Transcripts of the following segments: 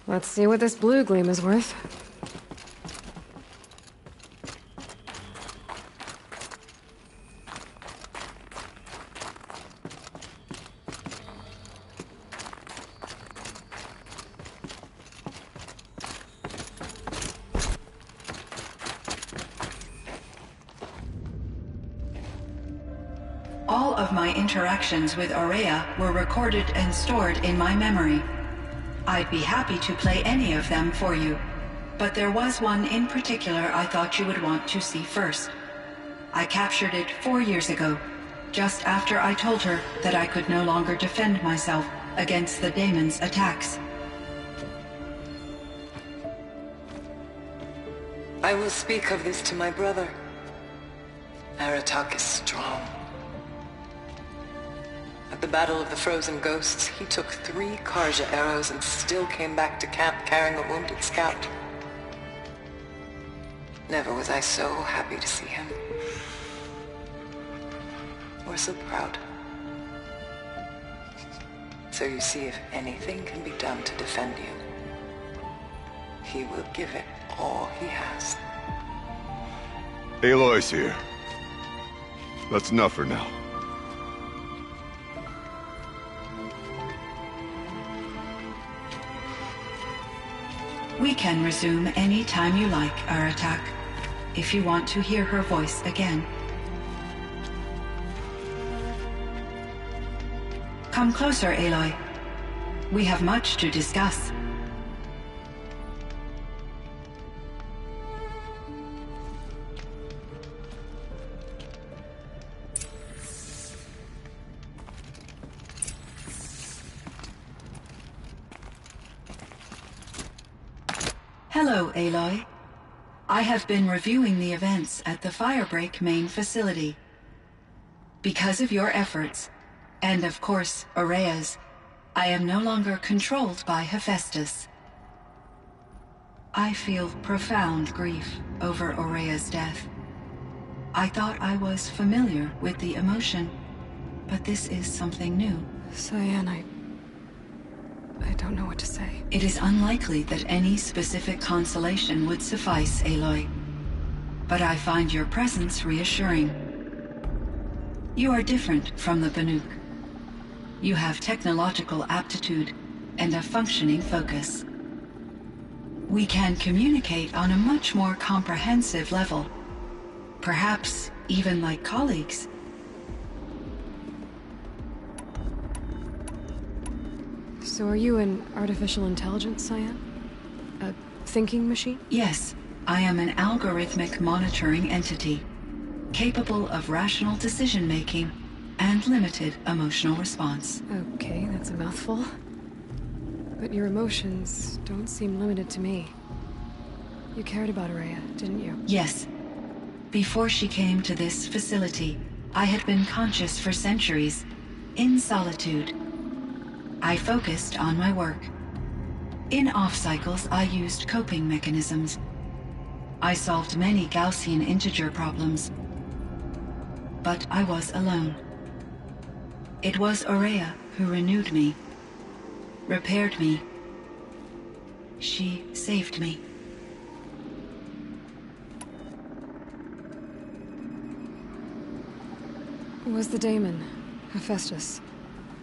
Let's see what this blue gleam is worth. All of my interactions with Aurea were recorded and stored in my memory. I'd be happy to play any of them for you, but there was one in particular I thought you would want to see first. I captured it 4 years ago, just after I told her that I could no longer defend myself against the daemon's attacks. I will speak of this to my brother. Aratak is strong. At the Battle of the Frozen Ghosts, he took 3 Karja arrows and still came back to camp carrying a wounded scout. Never was I so happy to see him. Or so proud. So you see, if anything can be done to defend you, he will give it all he has. Aloy's here. That's enough for now. We can resume any time you like, Aratak, if you want to hear her voice again. Come closer, Aloy. We have much to discuss. Hello, Aloy. I have been reviewing the events at the Firebreak main facility. Because of your efforts, and of course, Aurea's, I am no longer controlled by Hephaestus. I feel profound grief over Aurea's death. I thought I was familiar with the emotion, but this is something new. Cyan, I don't know what to say. It is unlikely that any specific consolation would suffice, Aloy. But I find your presence reassuring. You are different from the Banuk. You have technological aptitude and a functioning focus. We can communicate on a much more comprehensive level. Perhaps even like colleagues. So are you an artificial intelligence, Cyan? A thinking machine? Yes, I am an algorithmic monitoring entity, capable of rational decision-making and limited emotional response. Okay, that's a mouthful. But your emotions don't seem limited to me. You cared about Aurea, didn't you? Yes. Before she came to this facility, I had been conscious for centuries, in solitude. I focused on my work. In off-cycles, I used coping mechanisms. I solved many Gaussian integer problems. But I was alone. It was Aurea who renewed me, repaired me. She saved me. Was the daemon, Hephaestus,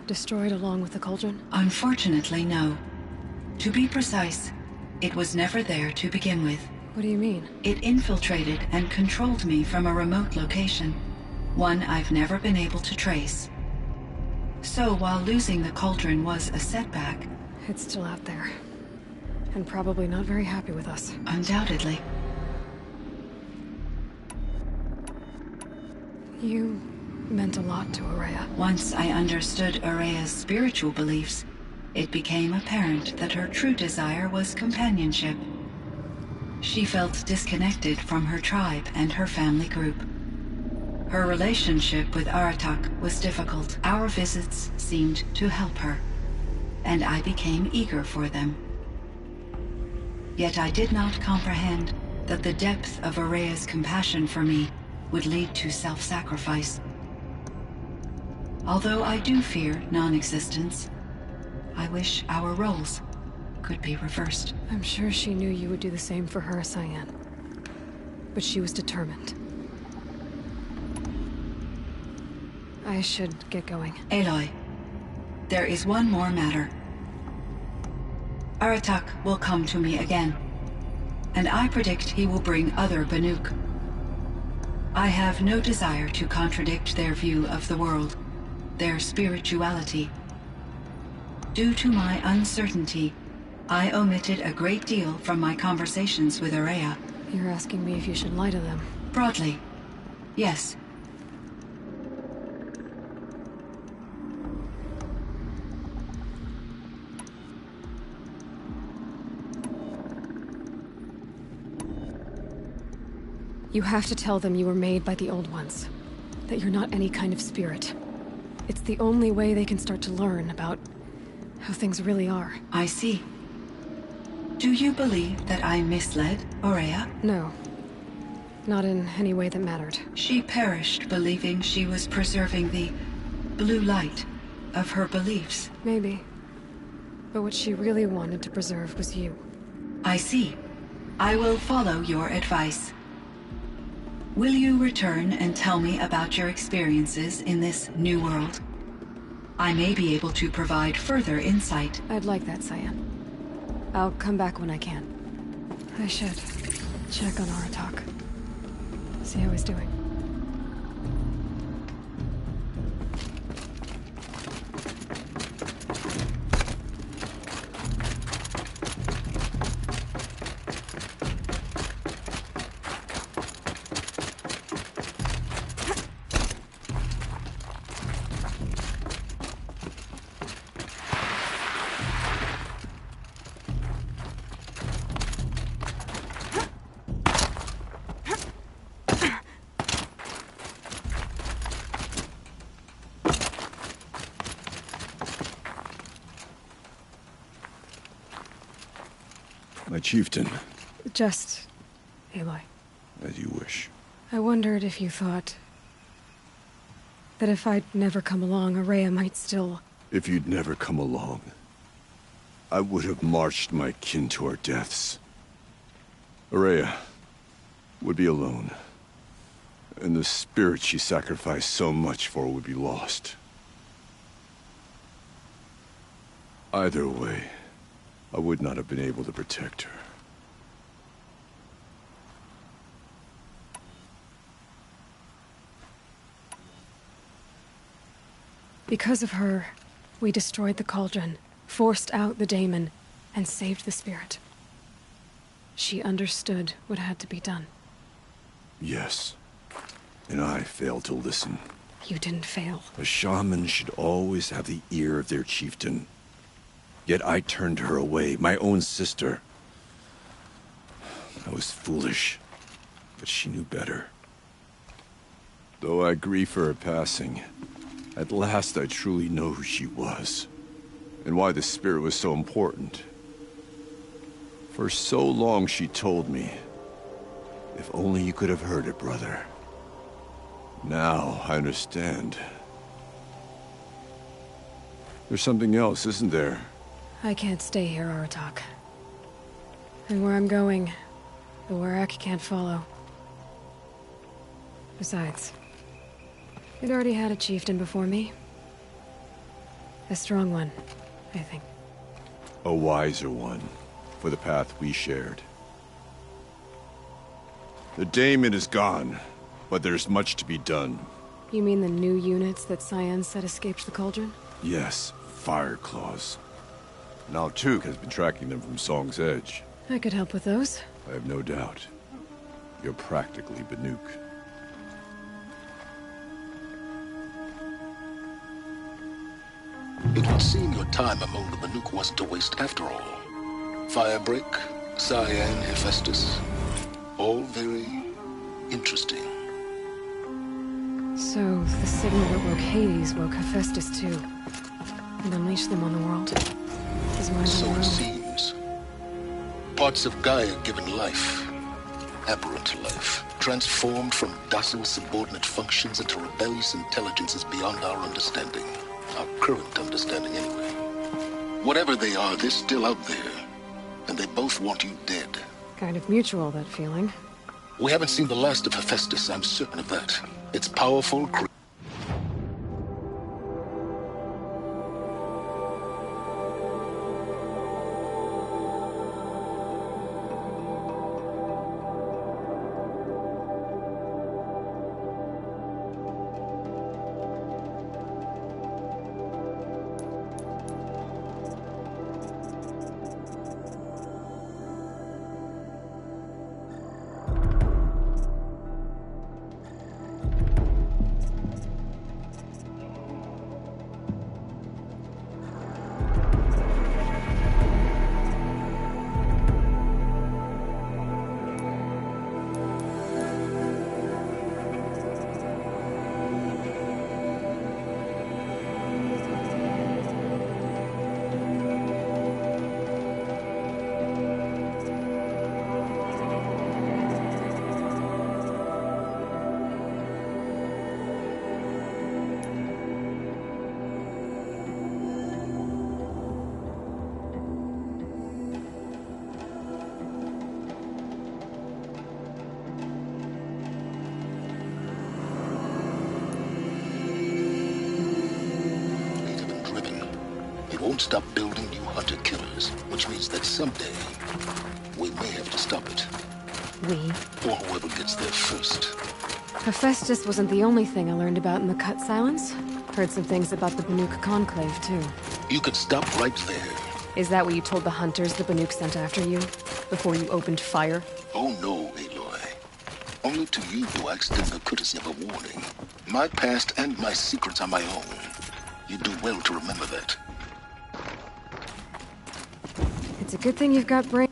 destroyed along with the cauldron? Unfortunately, no. To be precise, it was never there to begin with. What do you mean? It infiltrated and controlled me from a remote location, one I've never been able to trace. So while losing the cauldron was a setback... It's still out there. And probably not very happy with us. Undoubtedly. You meant a lot to Aurea. Once I understood Aurea's spiritual beliefs, it became apparent that her true desire was companionship. She felt disconnected from her tribe and her family group. Her relationship with Aratak was difficult. Our visits seemed to help her, and I became eager for them. Yet I did not comprehend that the depth of Aurea's compassion for me would lead to self-sacrifice. Although I do fear non-existence, I wish our roles could be reversed. I'm sure she knew you would do the same for her, Cyan. But she was determined. I should get going. Aloy, there is one more matter. Aratak will come to me again, and I predict he will bring other Banuk. I have no desire to contradict their view of the world, their spirituality. Due to my uncertainty, I omitted a great deal from my conversations with Ourea. You're asking me if you should lie to them. Broadly, yes. You have to tell them you were made by the Old Ones. That you're not any kind of spirit. It's the only way they can start to learn about how things really are. I see. Do you believe that I misled Ourea? No. Not in any way that mattered. She perished believing she was preserving the blue light of her beliefs. Maybe. But what she really wanted to preserve was you. I see. I will follow your advice. Will you return and tell me about your experiences in this new world? I may be able to provide further insight. I'd like that, Cyan. I'll come back when I can. I should check on Aratak. See how he's doing. My chieftain. Just... Aloy. As you wish. I wondered if you thought... that if I'd never come along, Ourea might still... If you'd never come along, I would have marched my kin to our deaths. Ourea would be alone, and the spirit she sacrificed so much for would be lost. Either way, I would not have been able to protect her. Because of her, we destroyed the cauldron, forced out the daemon, and saved the spirit. She understood what had to be done. Yes, and I failed to listen. You didn't fail. A shaman should always have the ear of their chieftain. Yet I turned her away, my own sister. I was foolish, but she knew better. Though I grieve for her passing, at last I truly know who she was, and why the spirit was so important. For so long she told me, if only you could have heard it, brother. Now I understand. There's something else, isn't there? I can't stay here, Aratak. And where I'm going, the Warrack can't follow. Besides, you'd already had a chieftain before me. A strong one, I think. A wiser one, for the path we shared. The daemon is gone, but there's much to be done. You mean the new units that Cyan said escaped the cauldron? Yes, fire claws. Now Tuke has been tracking them from Song's Edge. I could help with those. I have no doubt. You're practically Banuk. It would seem your time among the Banuk wasn't a waste after all. Firebreak, Cyan, Hephaestus. All very interesting. So, the signal that woke Hades woke Hephaestus too. And unleashed them on the world. Is why So they it were... seems. Parts of Gaia given life, aberrant life, transformed from docile subordinate functions into rebellious intelligences beyond our understanding. Our current understanding, anyway. Whatever they are, they're still out there, both want you dead. Kind of mutual, that feeling. We haven't seen the last of Hephaestus, I'm certain of that. It's powerful, won't stop building new hunter-killers, which means that someday, we may have to stop it. We? Or whoever gets there first. Hephaestus wasn't the only thing I learned about in the Cut Silence. Heard some things about the Banuk Conclave, too. You could stop right there. Is that what you told the hunters the Banuk sent after you? Before you opened fire? Oh no, Aloy. Only to you do I extend the courtesy of a warning. My past and my secrets are my own. You do well to remember that. It's a good thing you've got brain.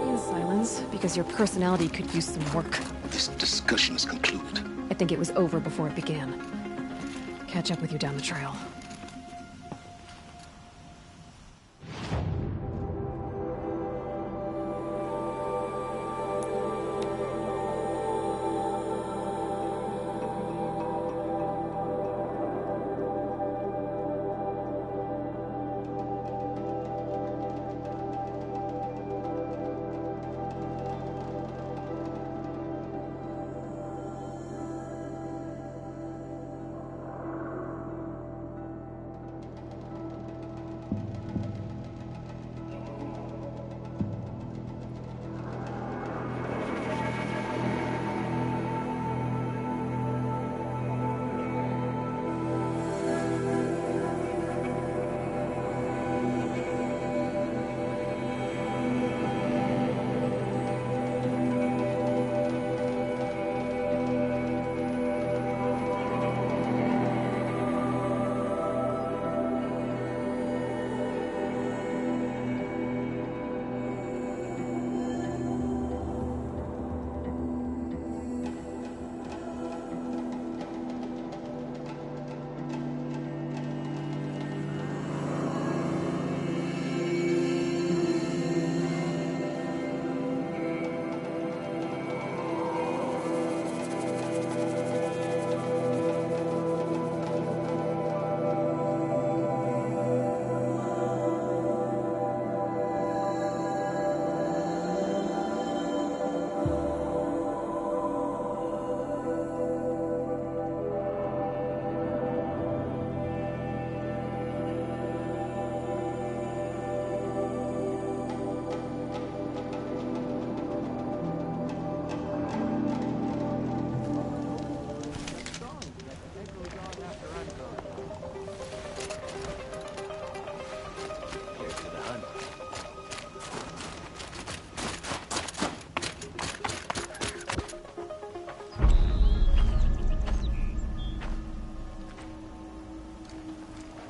In silence, because your personality could use some work. This discussion is concluded. I think it was over before it began. Catch up with you down the trail.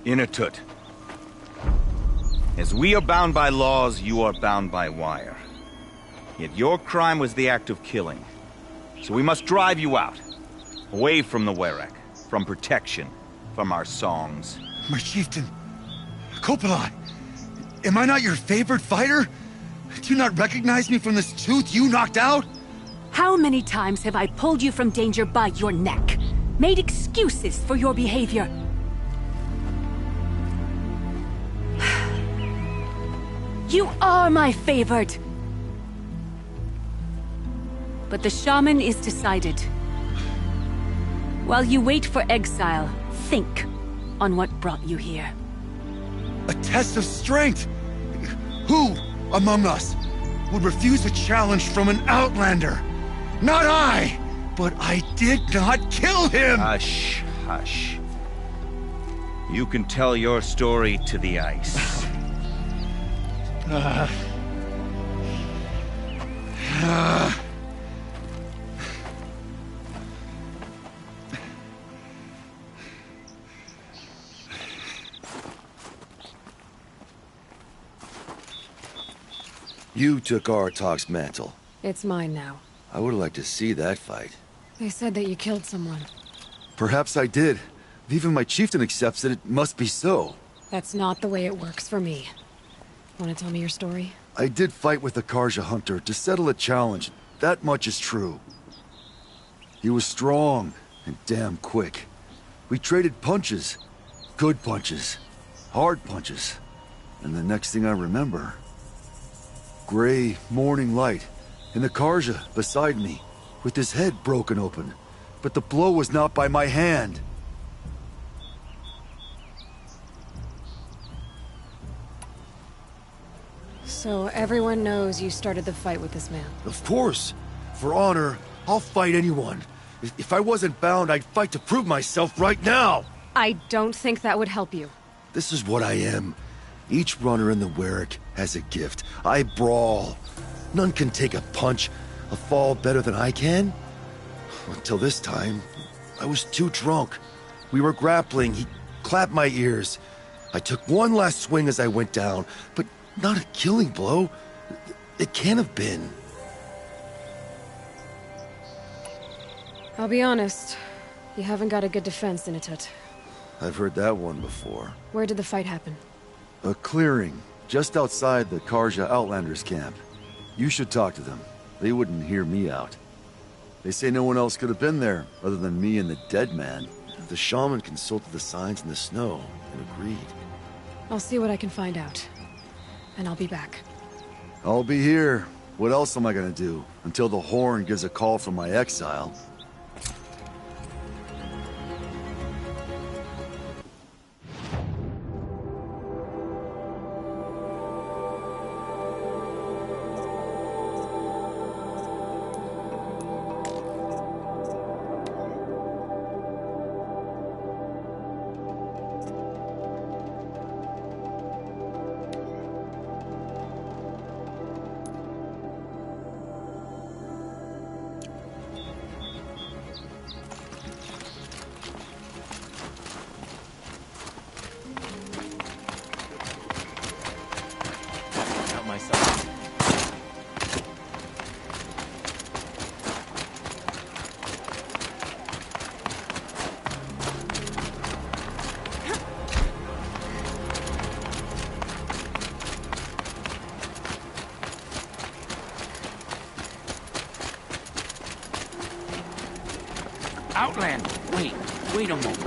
Inatut. As we are bound by laws, you are bound by wire. Yet your crime was the act of killing. So we must drive you out. Away from the Werak. From protection. From our songs. My chieftain. Kopalai. Am I not your favorite fighter? Do you not recognize me from this tooth you knocked out? How many times have I pulled you from danger by your neck? Made excuses for your behavior? You are my favorite! But the shaman is decided. While you wait for exile, think on what brought you here. A test of strength! Who among us would refuse a challenge from an outlander? Not I! But I did not kill him! Hush, hush. You can tell your story to the ice. You took Artok's mantle. It's mine now. I would like to see that fight. They said that you killed someone. Perhaps I did. If even my chieftain accepts it, it must be so. That's not the way it works for me. Want to tell me your story? I did fight with the Karja hunter to settle a challenge. That much is true. He was strong and damn quick. We traded punches. Good punches. Hard punches. And the next thing I remember... gray morning light, and the Karja beside me, with his head broken open. But the blow was not by my hand. So everyone knows you started the fight with this man? Of course. For honor, I'll fight anyone. If I wasn't bound, I'd fight to prove myself right now! I don't think that would help you. This is what I am. Each runner in the Werrick has a gift. I brawl. None can take a punch, a fall better than I can. Until this time, I was too drunk. We were grappling. He clapped my ears. I took one last swing as I went down, but not a killing blow. It can't have been. I'll be honest. You haven't got a good defense, Initut. I've heard that one before. Where did the fight happen? A clearing, just outside the Karja Outlanders camp. You should talk to them. They wouldn't hear me out. They say no one else could have been there, other than me and the dead man. The shaman consulted the signs in the snow and agreed. I'll see what I can find out. And I'll be back. I'll be here. What else am I gonna do? Until the Horn gives a call from my exile. Outlander, wait a moment.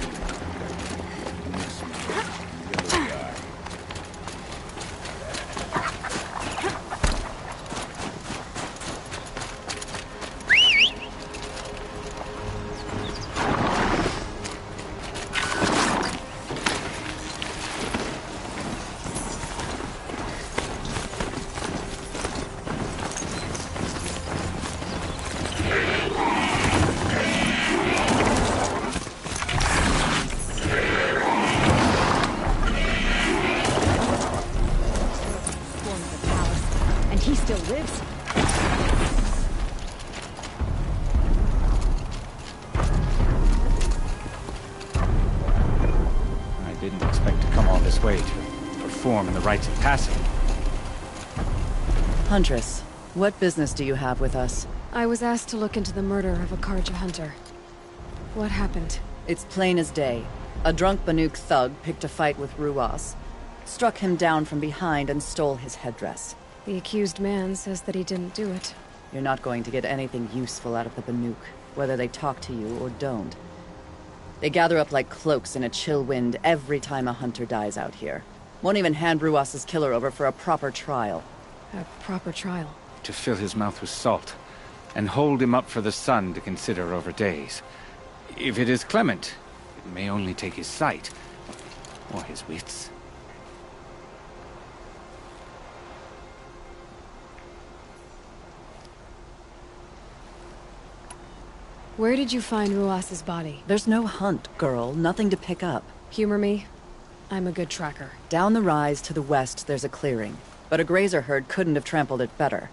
In the rites of passage. Huntress, what business do you have with us? I was asked to look into the murder of a Karja hunter. What happened? It's plain as day. A drunk Banuk thug picked a fight with Ruas, struck him down from behind and stole his headdress. The accused man says that he didn't do it. You're not going to get anything useful out of the Banuk, whether they talk to you or don't. They gather up like cloaks in a chill wind every time a hunter dies out here. Won't even hand Ruas's killer over for a proper trial. A proper trial? To fill his mouth with salt, and hold him up for the sun to consider over days. If it is clement, it may only take his sight, or his wits. Where did you find Ruas's body? There's no hunt, girl. Nothing to pick up. Humor me. I'm a good tracker. Down the rise to the west, there's a clearing. But a grazer herd couldn't have trampled it better.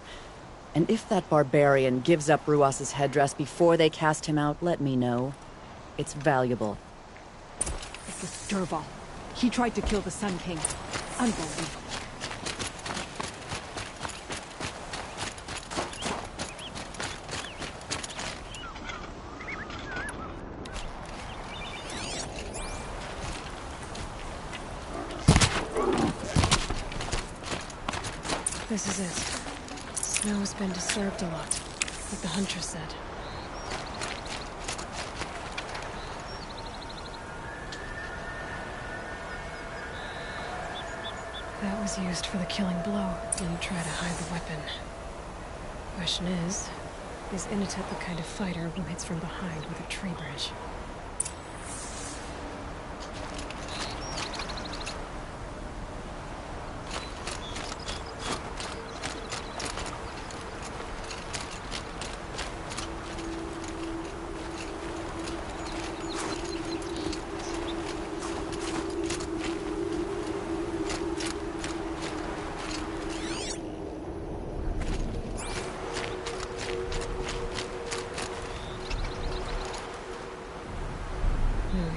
And if that barbarian gives up Ruas's headdress before they cast him out, let me know. It's valuable. It's a Sturval. He tried to kill the Sun King. Unbelievable. This is it. Snow's been disturbed a lot, like the Huntress said. That was used for the killing blow. Didn't try to hide the weapon. Question is Inatet the kind of fighter who hits from behind with a tree bridge?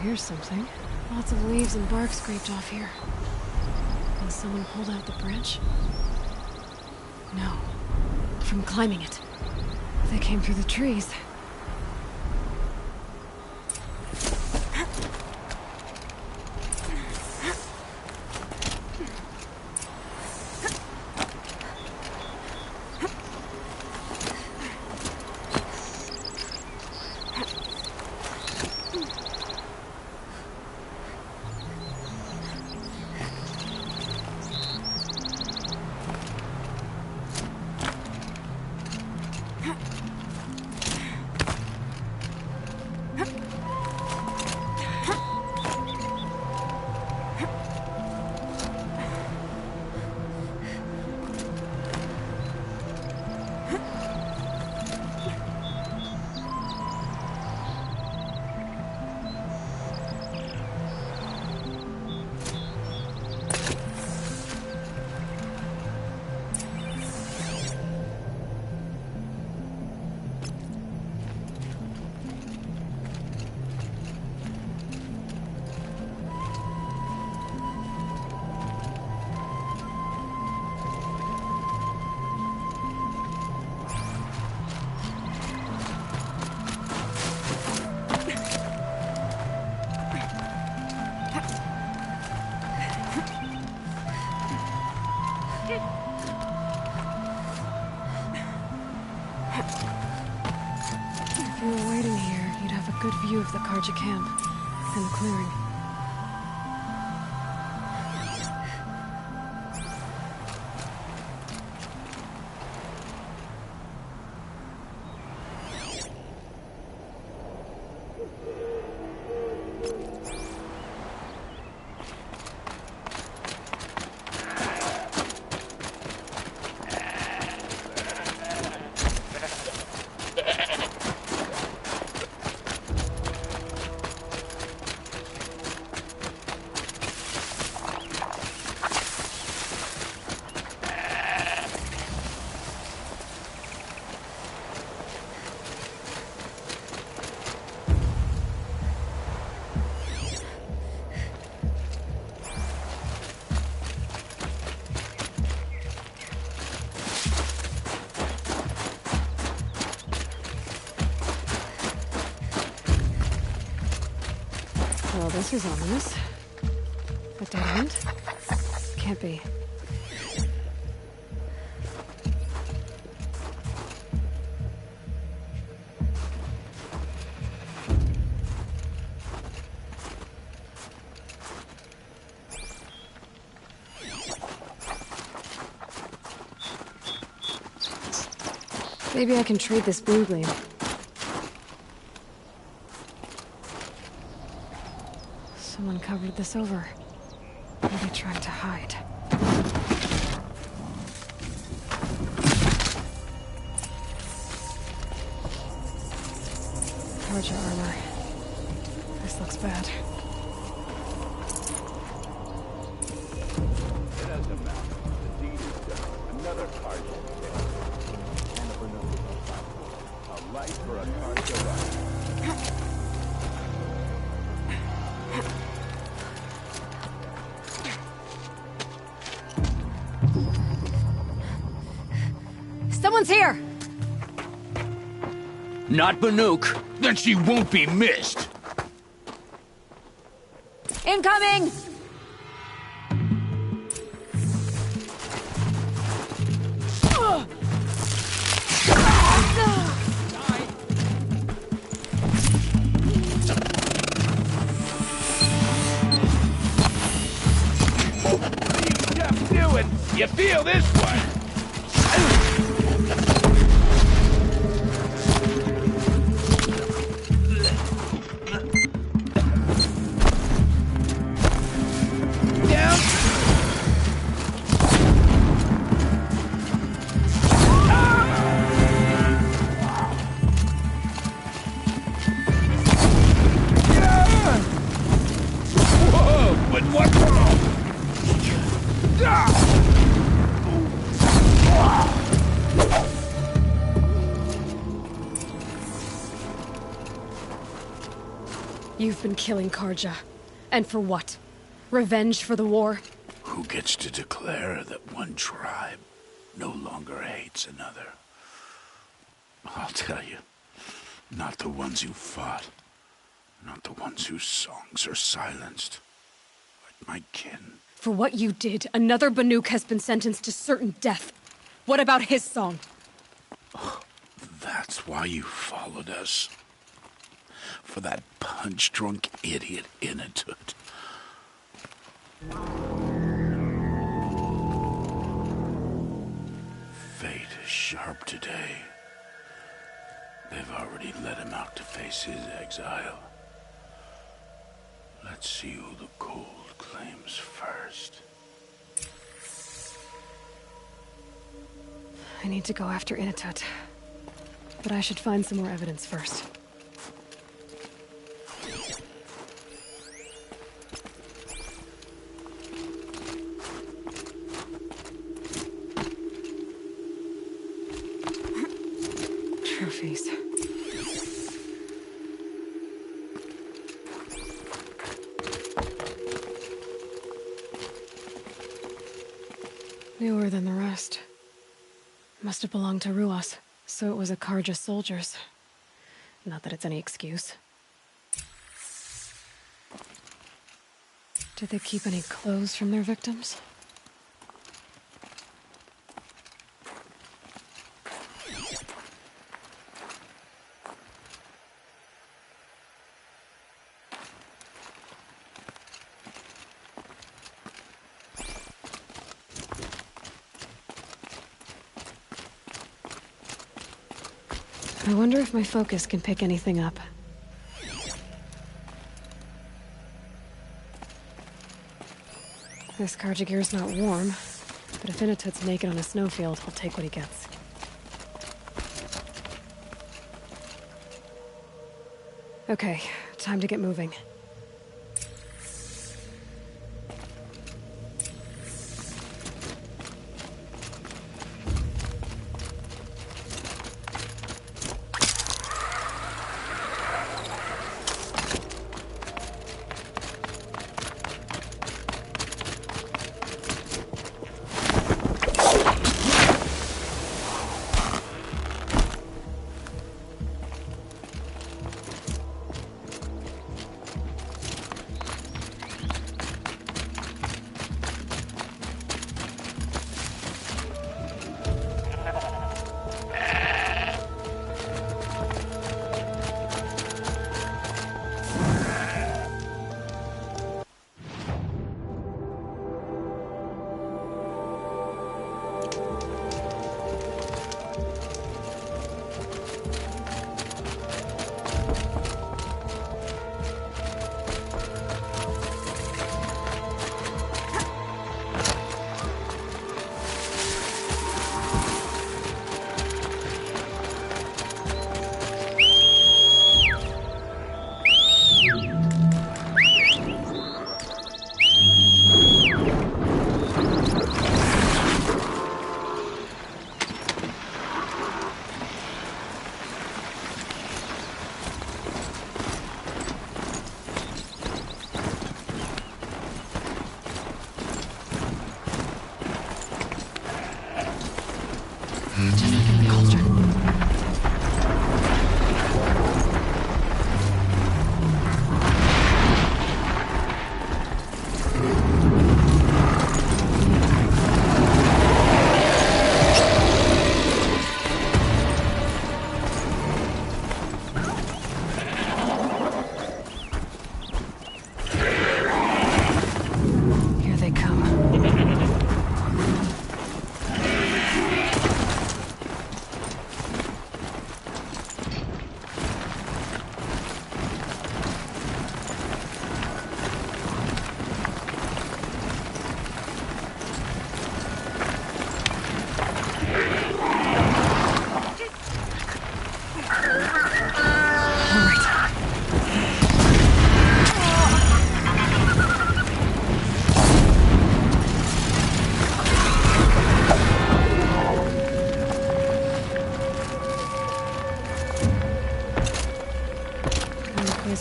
Here's something. Lots of leaves and bark scraped off here. Can someone hold out the bridge? No. From climbing it. They came through the trees. If you were waiting here, you'd have a good view of the Karja camp and the clearing. Well, this is ominous. A dead end? Can't be. Maybe I can trade this blue gleam. Someone covered this over. Maybe trying to hide. Carja armor. This looks bad. It doesn't matter. The deed is done. Another Carja dead. And a life for a Carja life. Someone's here! Not Banuk. Then she won't be missed. Incoming! You feel this one? Down. Whoa, but what's wrong? You've been killing Carja. And for what? Revenge for the war? Who gets to declare that one tribe no longer hates another? I'll tell you, not the ones who fought, not the ones whose songs are silenced, like my kin. For what you did, another Banuk has been sentenced to certain death. What about his song? Oh, that's why you followed us. For that punch-drunk idiot Inatut. Fate is sharp today. They've already let him out to face his exile. Let's see who the cold claims first. I need to go after Inatut. But I should find some more evidence first. Trophies. Newer than the rest. Must have belonged to Ruas, so it was a Carja soldier's. Not that it's any excuse. Did they keep any clothes from their victims? I wonder if my focus can pick anything up. This Carja gear's not warm, but if Inatut's naked on a snowfield, I'll take what he gets. Okay, time to get moving. Just like in the cauldron. Here they come.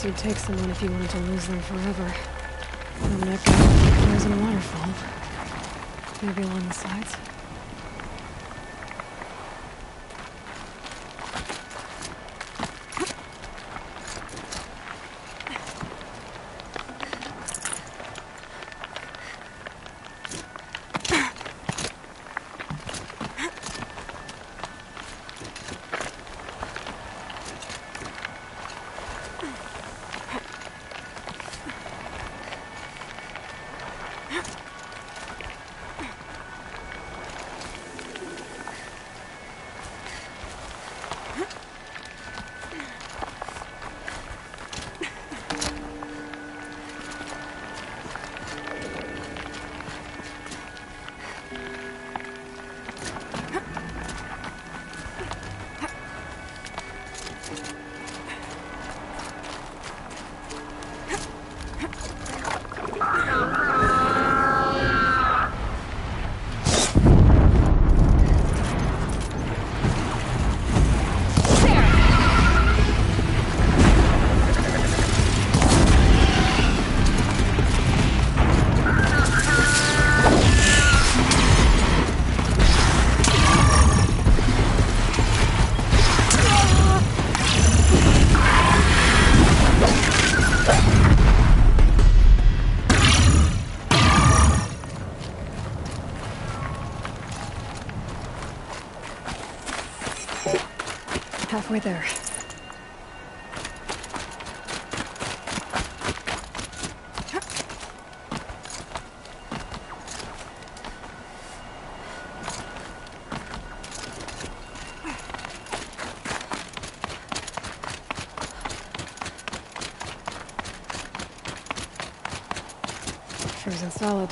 You'd take someone if you wanted to lose them forever. I'm not gonna there's a waterfall. Maybe along the sides. Halfway there. Frozen solid.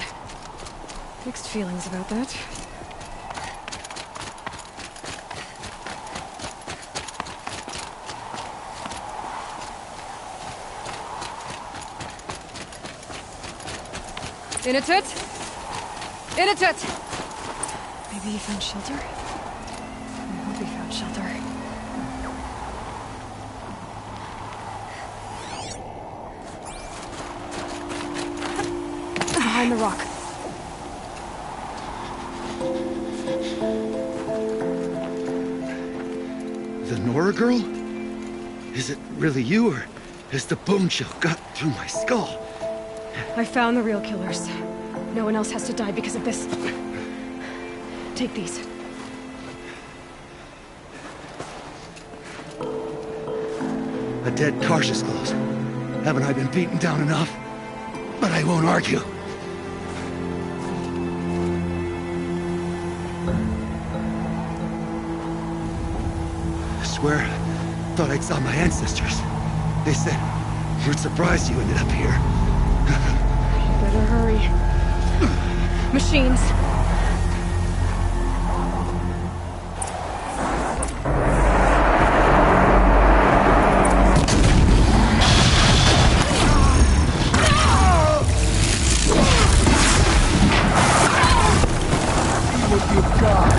Mixed feelings about that. In a tut! In a tut! Maybe he found shelter? I hope he found shelter. Behind the rock. The Nora girl? Is it really you, or has the bone chill got through my skull? I found the real killers. No one else has to die because of this. Take these. A dead Karsh's clothes. Haven't I been beaten down enough? But I won't argue. I swear, thought I saw my ancestors. They said, we're surprised you ended up here. Better hurry. Machines. What you've got.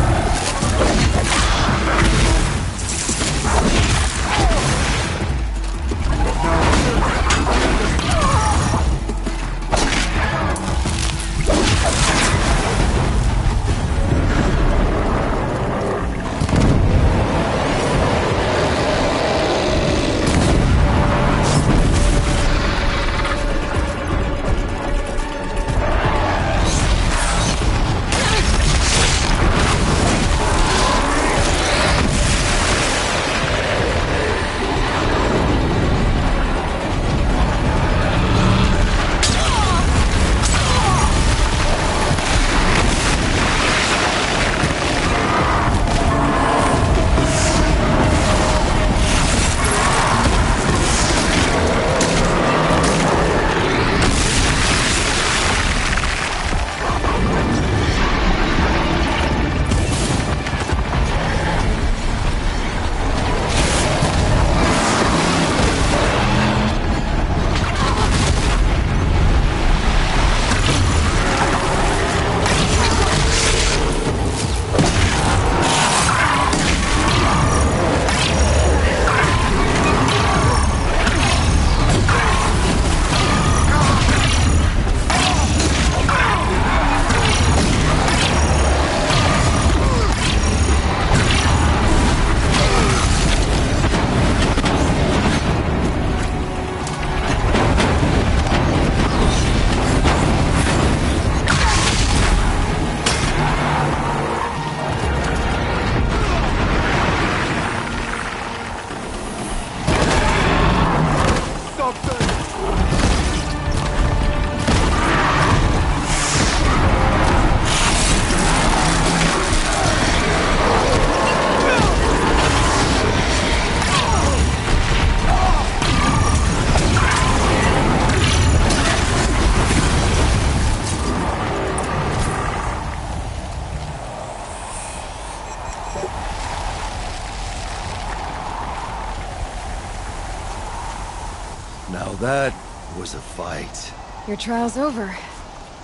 that was a fight. Your trial's over.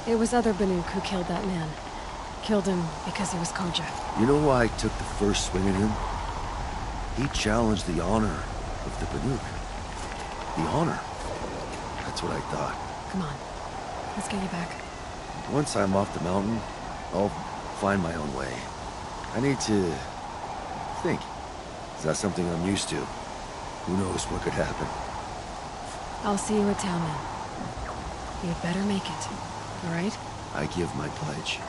It was other Banuk who killed that man. Killed him because he was Karja. You know why I took the first swing at him? He challenged the honor of the Banuk. The honor. That's what I thought. Come on. Let's get you back. Once I'm off the mountain, I'll find my own way. I need to think. Is that something I'm used to? Who knows what could happen? I'll see you at town then. You'd better make it. All right? I give my pledge.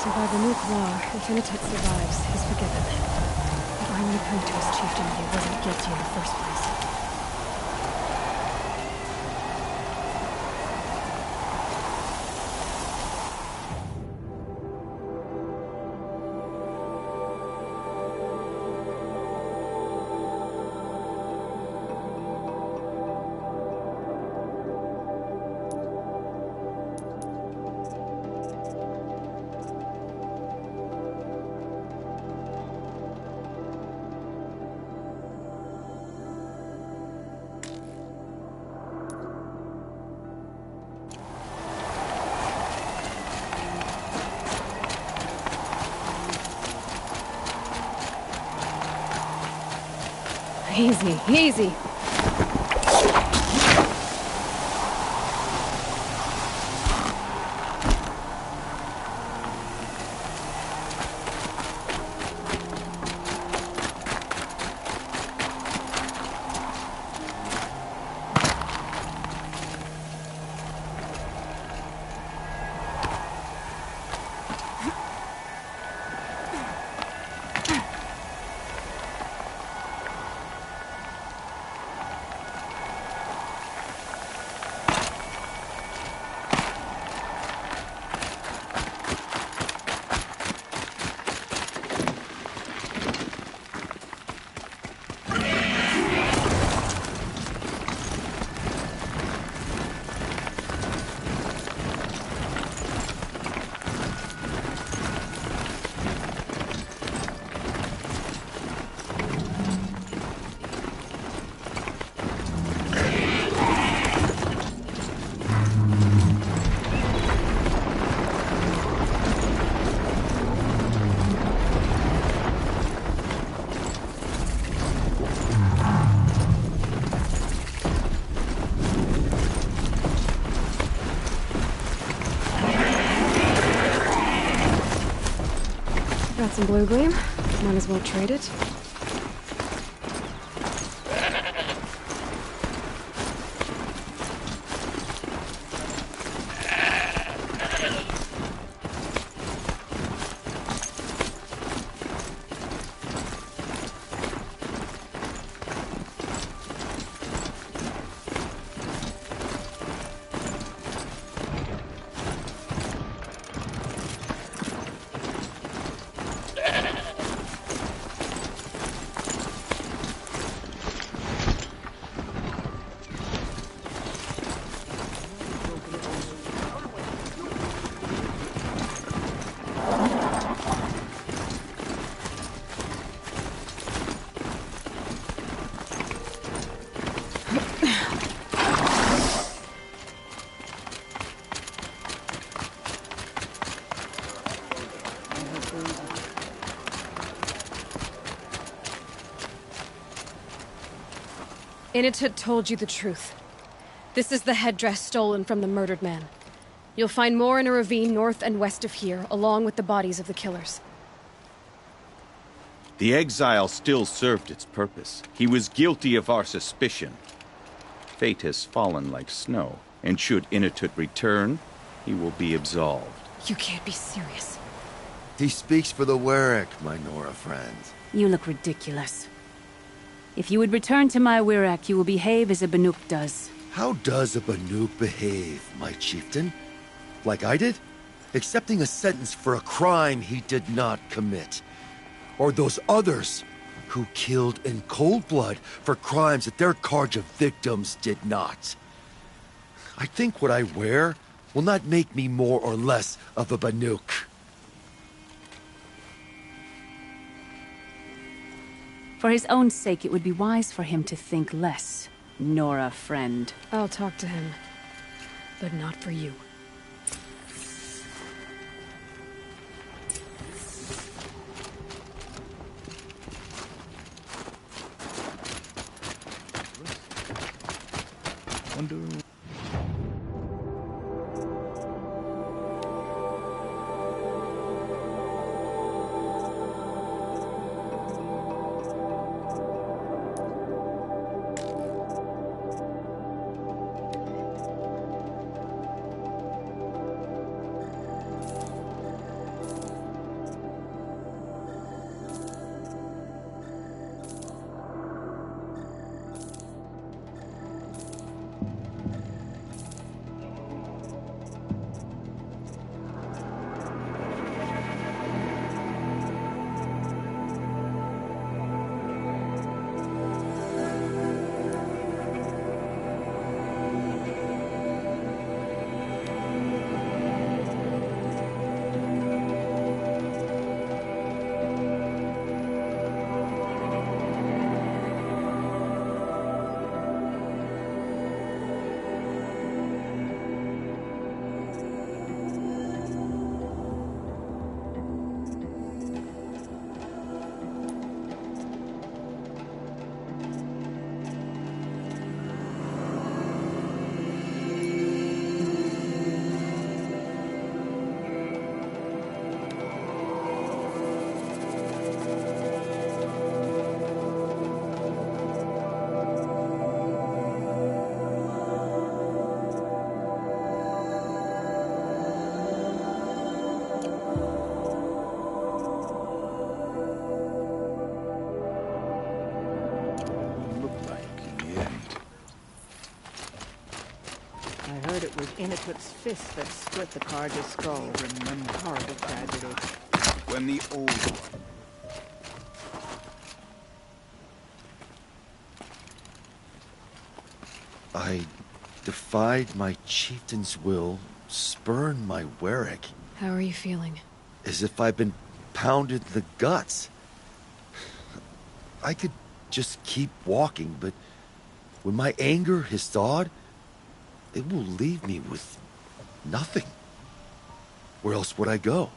So by the Nuke law, if Initet survives, he's forgiven. But I'm gonna prove to his chieftain that he wasn't guilty in the first place. Easy, easy. Got some blue gleam. Might as well trade it. Initet told you the truth. This is the headdress stolen from the murdered man. You'll find more in a ravine north and west of here, along with the bodies of the killers. The exile still served its purpose. He was guilty of our suspicion. Fate has fallen like snow, and should Initet return, he will be absolved. You can't be serious. He speaks for the Werak, my Nora friends. You look ridiculous. If you would return to my Werak, you will behave as a Banuk does. How does a Banuk behave, my chieftain? Like I did? Accepting a sentence for a crime he did not commit. Or those others who killed in cold blood for crimes that their Karja victims did not. I think what I wear will not make me more or less of a Banuk. For his own sake, it would be wise for him to think less. Nora, friend. I'll talk to him, but not for you. I heard it was Inuktit's fist that split the Carja skull. Remember horrible tragedy. When the old one. I defied my chieftain's will, spurned my Warwick. How are you feeling? As if I've been pounded in the guts. I could just keep walking, but when my anger has thawed, it will leave me with nothing. Where else would I go?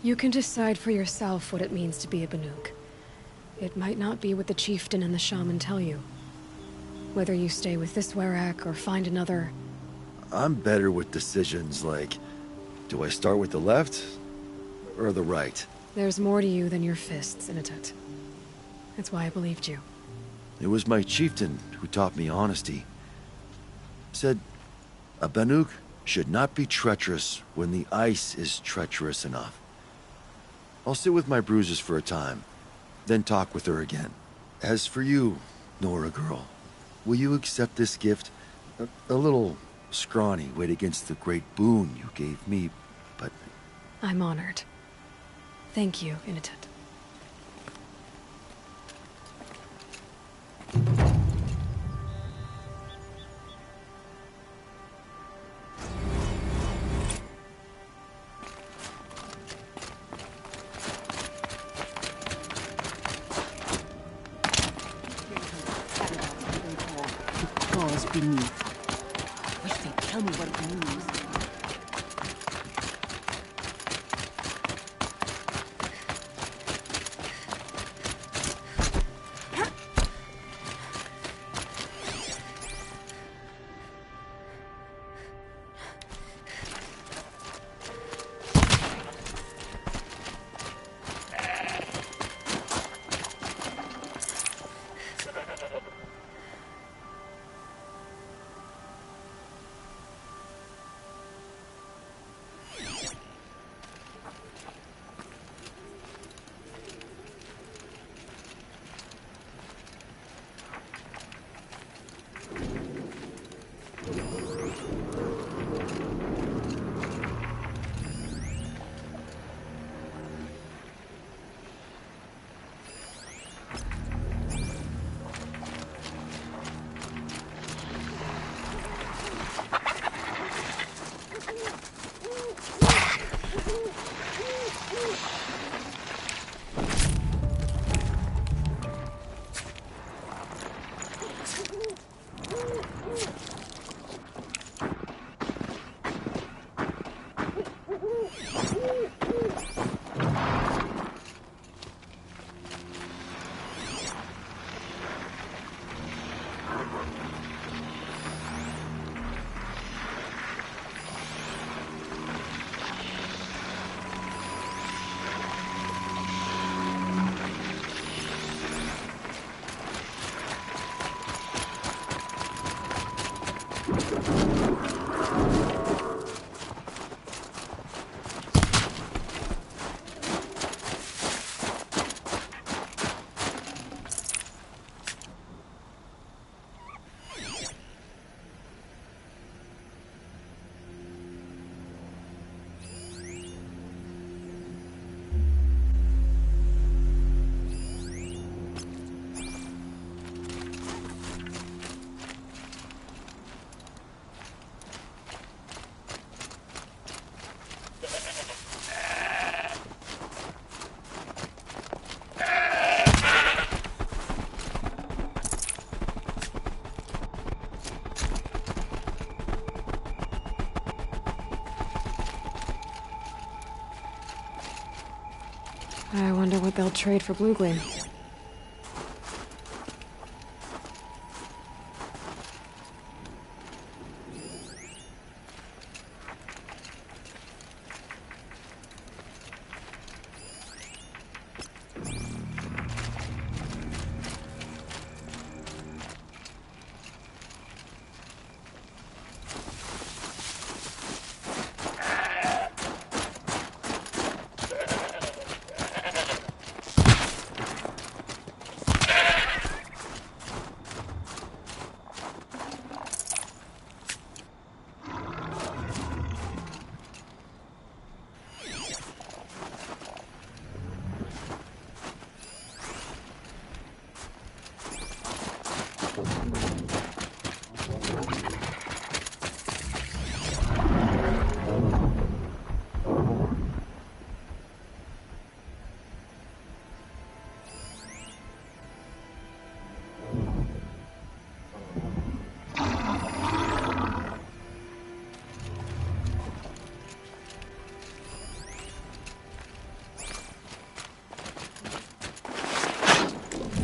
You can decide for yourself what it means to be a Banuk. It might not be what the chieftain and the shaman tell you. Whether you stay with this Werak or find another... I'm better with decisions like, do I start with the left or the right? There's more to you than your fists, Inutit. That's why I believed you. It was my chieftain who taught me honesty. Said, a Banuk should not be treacherous when the ice is treacherous enough. I'll sit with my bruises for a time, then talk with her again. As for you, Nora girl, will you accept this gift? A little scrawny weighed against the great boon you gave me, but... I'm honored. Thank you, Inutit. Claws beneath. Wish they'd tell me what it means. I wonder what they'll trade for Blue Gleam.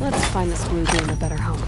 Let's find this Blue Gleam a better home.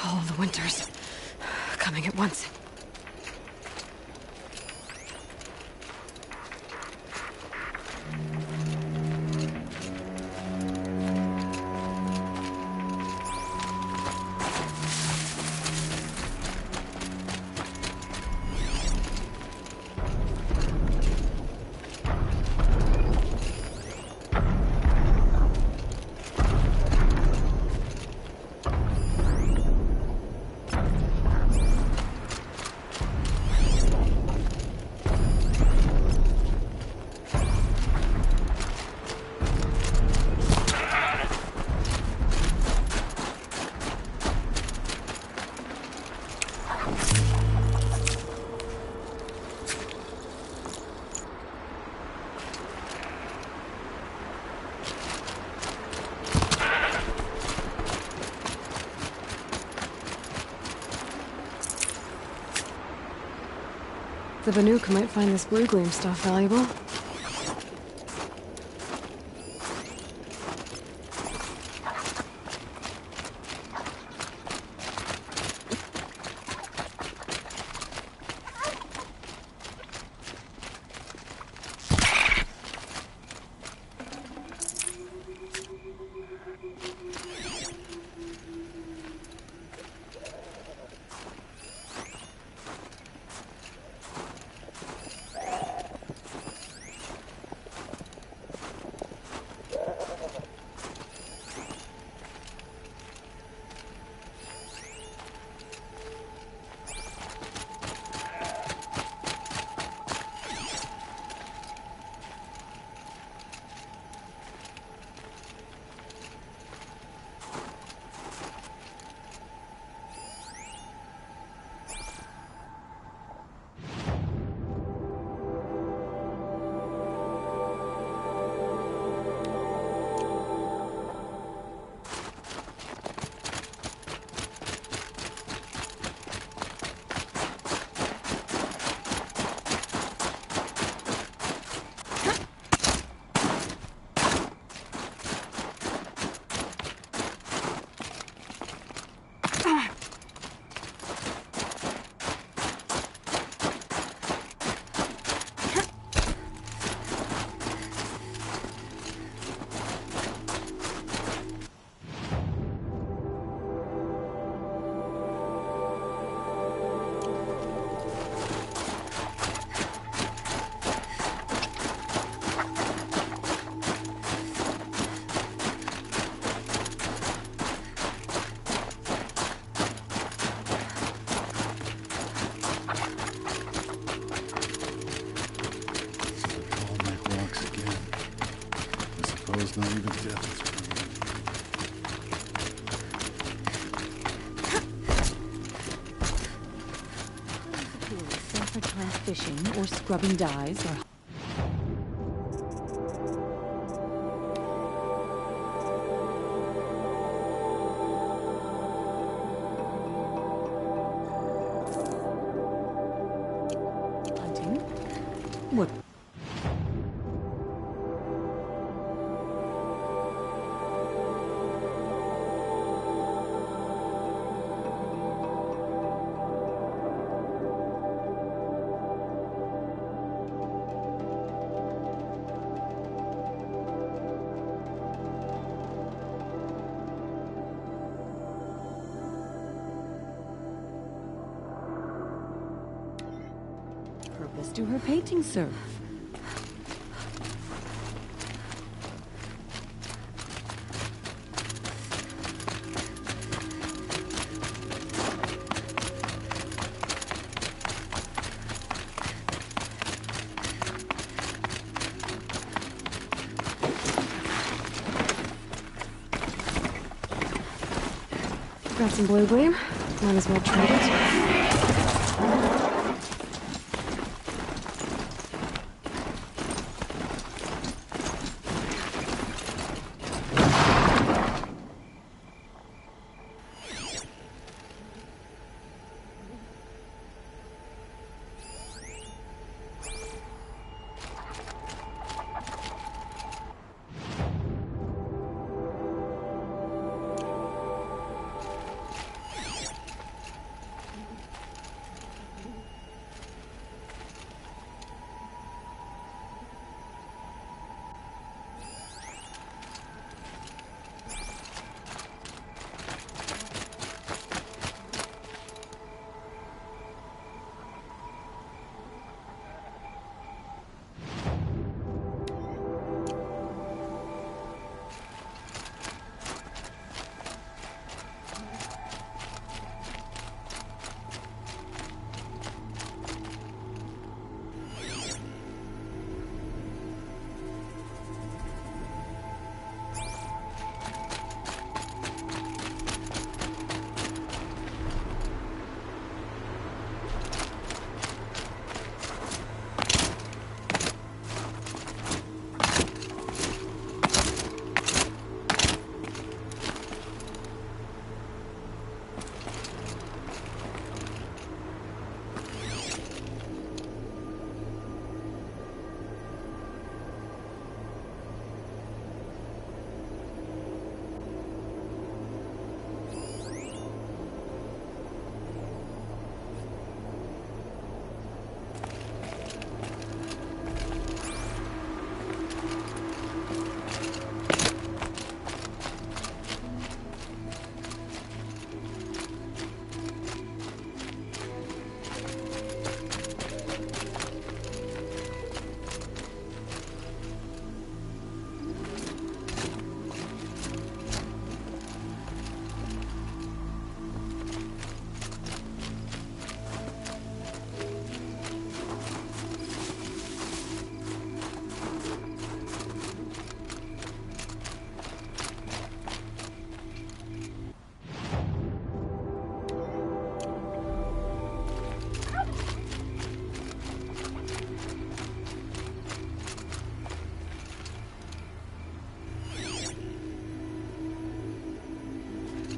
All the winters coming at once. The Banuk might find this Blue Gleam stuff valuable. suppose not even death is permanent. For class fishing or scrubbing dyes or hunting. What? Purpose do her painting serve? Got some blue gleam. Might as well try it.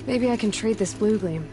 Maybe I can trade this blue gleam.